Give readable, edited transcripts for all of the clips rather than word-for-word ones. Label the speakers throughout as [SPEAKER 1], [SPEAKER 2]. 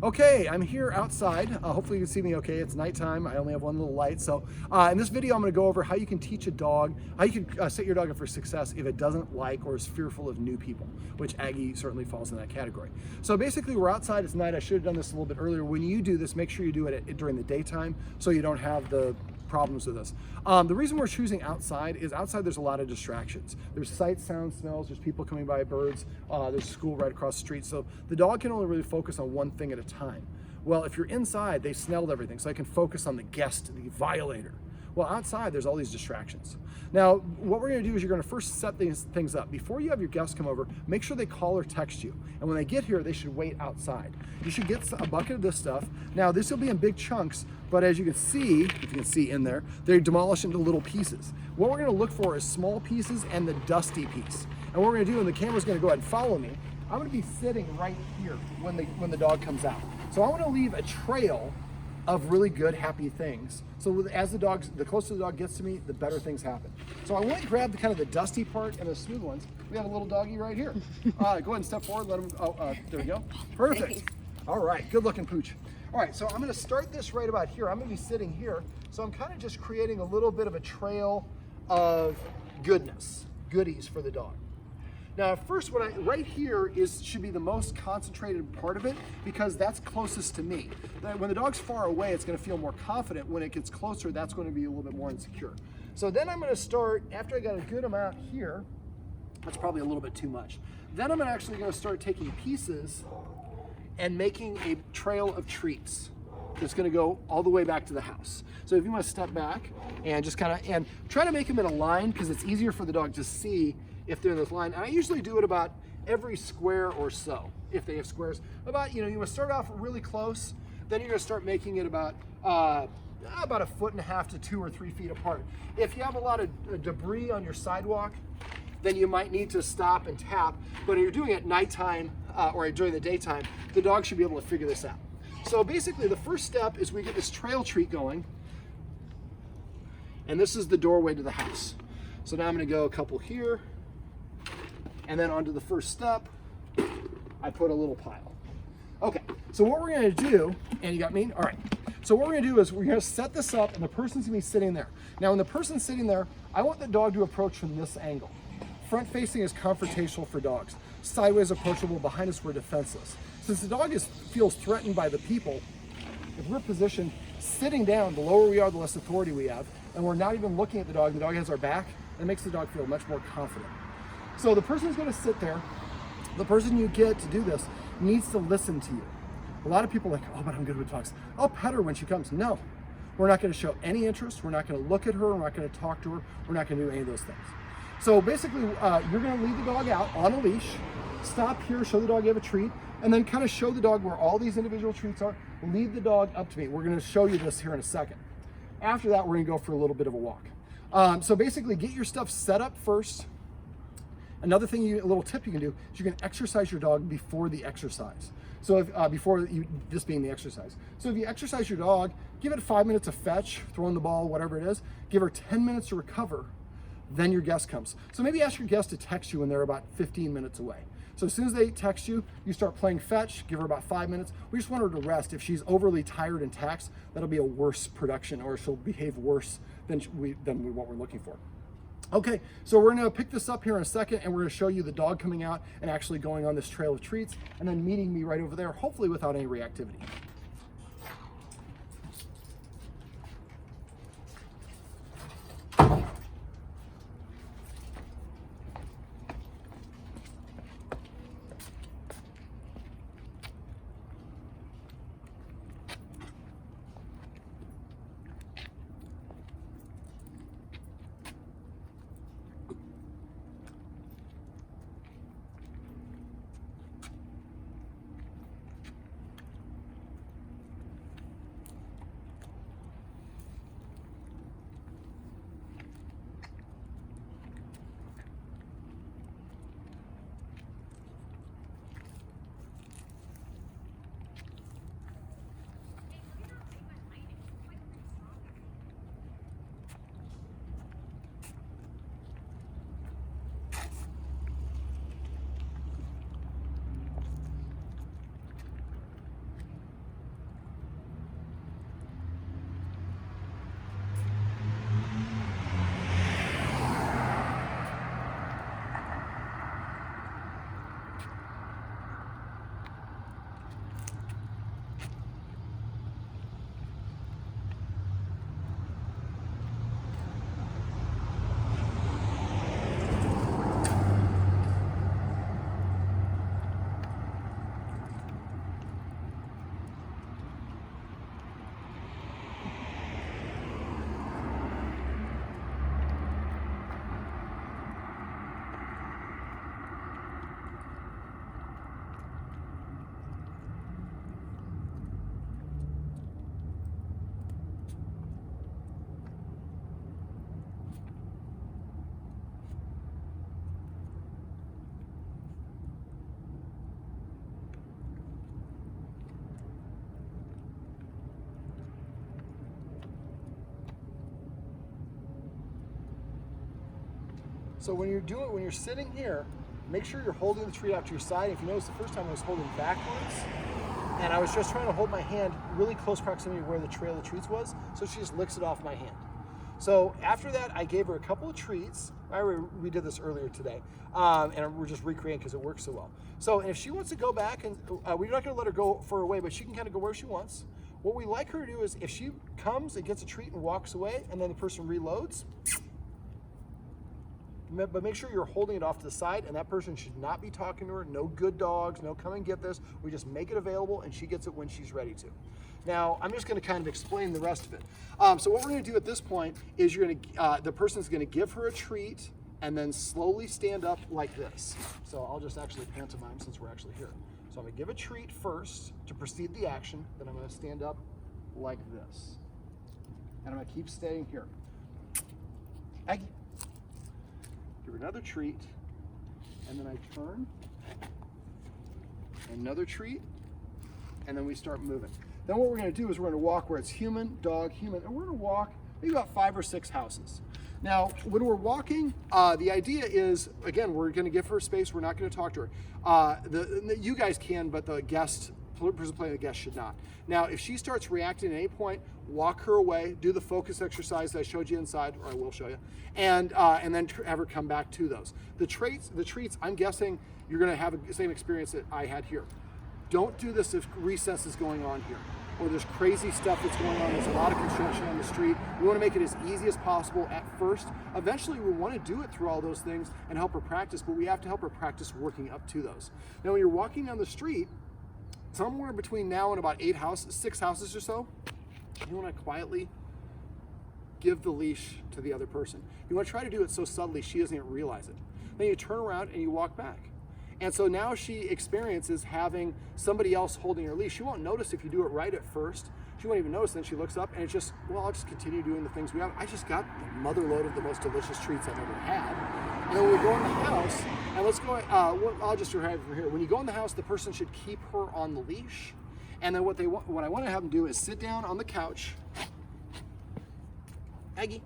[SPEAKER 1] Okay, I'm here outside. Hopefully you can see me okay. It's nighttime. I only have one little light. So in this video, I'm gonna go over how you can teach a dog, how you can set your dog up for success if it doesn't like or is fearful of new people, which Aggie certainly falls in that category. So basically we're outside, it's night. I should have done this a little bit earlier. When you do this, make sure you do it during the daytime so you don't have the problems with this. The reason we're choosing outside is outside there's a lot of distractions. There's sights, sounds, smells, there's people coming by, birds, there's school right across the street. So the dog can only really focus on one thing at a time. Well, if you're inside, they smelled everything, so they can focus on the guest, the violator. Well, outside, there's all these distractions. Now, what we're gonna do is you're gonna first set these things up. Before you have your guests come over, make sure they call or text you. And when they get here, they should wait outside. You should get a bucket of this stuff. Now, this will be in big chunks, but as you can see, if you can see in there, they're demolished into little pieces. What we're gonna look for is small pieces and the dusty piece. And what we're gonna do, and the camera's gonna go ahead and follow me, I'm gonna be sitting right here when the dog comes out. So I wanna leave a trail of really good, happy things. So as the closer the dog gets to me, the better things happen. So I want to grab the dusty part and the smooth ones. We have a little doggy right here. Go ahead and step forward, let him, there we go. Perfect. All right, good looking pooch. All right, so I'm gonna start this right about here. I'm gonna be sitting here. So I'm kind of just creating a little bit of a trail of goodies for the dog. Now, first, right here should be the most concentrated part of it because that's closest to me. When the dog's far away, it's going to feel more confident. When it gets closer, that's going to be a little bit more insecure. So then I'm going to start, after I got a good amount here, that's probably a little bit too much. Then I'm actually going to start taking pieces and making a trail of treats that's going to go all the way back to the house. So if you want to step back and just and try to make them in a line because it's easier for the dog to see if they're in this line. And I usually do it about every square or so, if they have squares. You want to start off really close, then you're gonna start making it about a 1.5 to 2 or 3 feet apart. If you have a lot of debris on your sidewalk, then you might need to stop and tap. But if you're doing it at nighttime or during the daytime, the dog should be able to figure this out. So basically the first step is we get this trail treat going, and this is the doorway to the house. So now I'm gonna go a couple here, and then onto the first step, I put a little pile. Okay, so what we're gonna do, and you got me? All right. So what we're gonna do is we're gonna set this up and the person's gonna be sitting there. Now when the person's sitting there, I want the dog to approach from this angle. Front facing is confrontational for dogs. Sideways approachable, behind us we're defenseless. Since the dog feels threatened by the people, if we're positioned sitting down, the lower we are, the less authority we have, and we're not even looking at the dog has our back, it makes the dog feel much more confident. So the person's gonna sit there. The person you get to do this needs to listen to you. A lot of people are like, oh, but I'm good with dogs. I'll pet her when she comes. No, we're not gonna show any interest. We're not gonna look at her. We're not gonna talk to her. We're not gonna do any of those things. So basically, you're gonna lead the dog out on a leash, stop here, show the dog you have a treat, and then kind of show the dog where all these individual treats are. Lead the dog up to me. We're gonna show you this here in a second. After that, we're gonna go for a little bit of a walk. So basically, get your stuff set up first. Another thing, a little tip you can do is you can exercise your dog before the exercise. So if, this being the exercise. So if you exercise your dog, give it 5 minutes of fetch, throwing the ball, whatever it is, give her 10 minutes to recover, then your guest comes. So maybe ask your guest to text you when they're about 15 minutes away. So as soon as they text you, you start playing fetch, give her about 5 minutes. We just want her to rest. If she's overly tired and taxed, that'll be a worse production, or she'll behave worse than what we're looking for. Okay, so we're gonna pick this up here in a second and we're gonna show you the dog coming out and actually going on this trail of treats and then meeting me right over there, hopefully without any reactivity. So when you're sitting here, make sure you're holding the treat out to your side. If you notice, the first time I was holding backwards, and I was just trying to hold my hand really close proximity to where the trail of the treats was, so she just licks it off my hand. So after that, I gave her a couple of treats. We did this earlier today, and we're just recreating because it works so well. So, and if she wants to go back, and we're not going to let her go far away, but she can kind of go where she wants. What we like her to do is, if she comes and gets a treat and walks away, and then the person reloads, but make sure you're holding it off to the side, and that person should not be talking to her. No good dogs, no come and get this. We just make it available, and she gets it when she's ready to. Now, I'm just going to kind of explain the rest of it. So what we're going to do at this point is the person's going to give her a treat and then slowly stand up like this. So I'll just actually pantomime since we're actually here. So I'm going to give a treat first to precede the action, then I'm going to stand up like this. And I'm going to keep staying here. Aggie. Give her another treat, and then I turn, another treat, and then we start moving. Then what we're going to do is we're going to walk where it's human, dog, human, and we're going to walk maybe about 5 or 6 houses. Now, when we're walking, the idea is, again, we're going to give her space. We're not going to talk to her. You guys can, but the person playing the guest should not. Now, if she starts reacting at any point, walk her away, do the focus exercise that I showed you inside, or I will show you, and then have her come back to those. The treats, I'm guessing you're going to have the same experience that I had here. Don't do this if recess is going on here, or there's crazy stuff that's going on. There's a lot of construction on the street. We want to make it as easy as possible at first. Eventually, we want to do it through all those things and help her practice, but we have to help her practice working up to those. Now, when you're walking down the street, somewhere between now and about 6 houses or so, you want to quietly give the leash to the other person. You want to try to do it so subtly she doesn't even realize it. Then you turn around and you walk back. And so now she experiences having somebody else holding her leash. She won't notice if you do it right at first. She won't even notice. Then she looks up and it's just, well, I'll just continue doing the things we have. I just got the mother load of the most delicious treats I've ever had. And then when we go in the house, and let's go, I'll just drive from here. When you go in the house, the person should keep her on the leash. And then what I want to have them do is sit down on the couch. Aggie.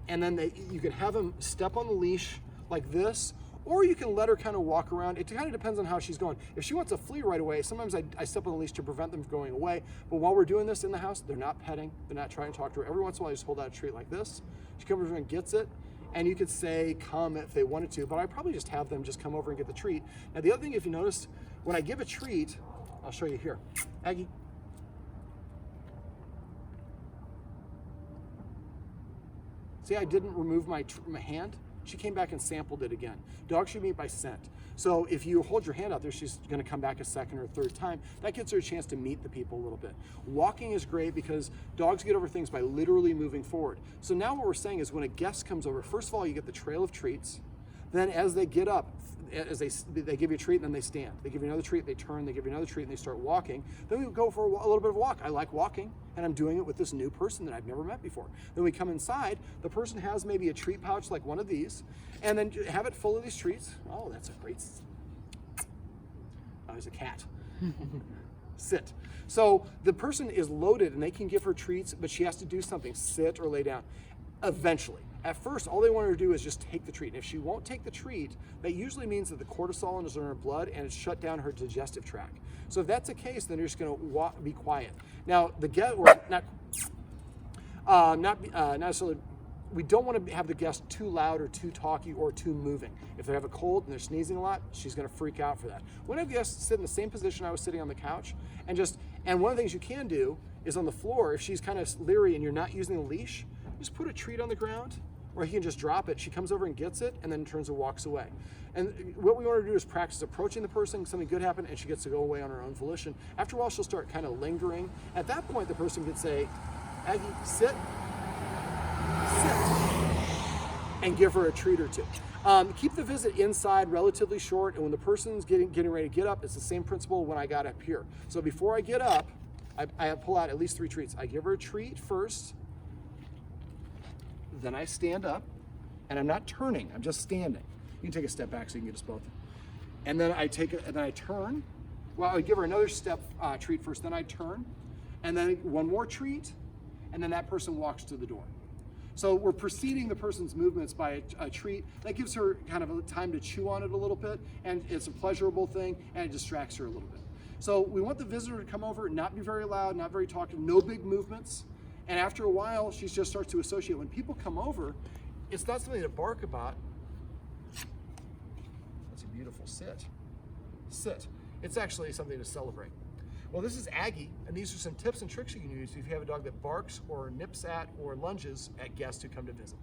[SPEAKER 1] And then you can have them step on the leash like this, or you can let her kind of walk around. It kind of depends on how she's going. If she wants to flee right away, sometimes I step on the leash to prevent them from going away. But while we're doing this in the house, they're not petting, they're not trying to talk to her. Every once in a while, I just hold out a treat like this. She comes over and gets it. And you could say come if they wanted to, but I probably just have them just come over and get the treat. Now, the other thing, if you noticed, when I give a treat, I'll show you here. Aggie. See, I didn't remove my hand. She came back and sampled it again. Dogs should meet by scent. So if you hold your hand out there, she's going to come back a second or third time. That gives her a chance to meet the people a little bit. Walking is great because dogs get over things by literally moving forward. So now what we're saying is when a guest comes over, first of all, you get the trail of treats. Then as they get up, as they give you a treat and then they stand. They give you another treat, they turn, they give you another treat and they start walking. Then we go for a little bit of a walk. I like walking and I'm doing it with this new person that I've never met before. Then we come inside, the person has maybe a treat pouch like one of these and then have it full of these treats. Oh, that's a great, oh, there's a cat. Sit. So the person is loaded and they can give her treats, but she has to do something, sit or lay down. Eventually. At first, all they want her to do is just take the treat. And if she won't take the treat, that usually means that the cortisol is in her blood and it's shut down her digestive tract. So if that's the case, then you're just going to be quiet. Now, the guest, or not necessarily, we don't want to have the guest too loud or too talky or too moving. If they have a cold and they're sneezing a lot, she's going to freak out for that. When I have guests sit in the same position I was sitting on the couch, and one of the things you can do is on the floor, if she's kind of leery and you're not using the leash, just put a treat on the ground, or he can just drop it. She comes over and gets it, and then turns and walks away. And what we want to do is practice approaching the person, something good happened, and she gets to go away on her own volition. After a while, she'll start kind of lingering. At that point, the person could say, Aggie, sit, and give her a treat or two. Keep the visit inside relatively short, and when the person's getting ready to get up, it's the same principle when I got up here. So before I get up, I pull out at least 3 treats. I give her a treat first, then I stand up, and I'm not turning, I'm just standing. You can take a step back so you can get us both. And then I take it, and then I turn. Well, I give her another step treat first, then I turn, and then one more treat, and then that person walks to the door. So we're preceding the person's movements by a treat. That gives her kind of a time to chew on it a little bit, and it's a pleasurable thing, and it distracts her a little bit. So we want the visitor to come over, not be very loud, not very talkative, no big movements. And after a while, she just starts to associate. When people come over, it's not something to bark about. That's a beautiful sit. Sit. It's actually something to celebrate. Well, this is Aggie, and these are some tips and tricks you can use if you have a dog that barks or nips at or lunges at guests who come to visit.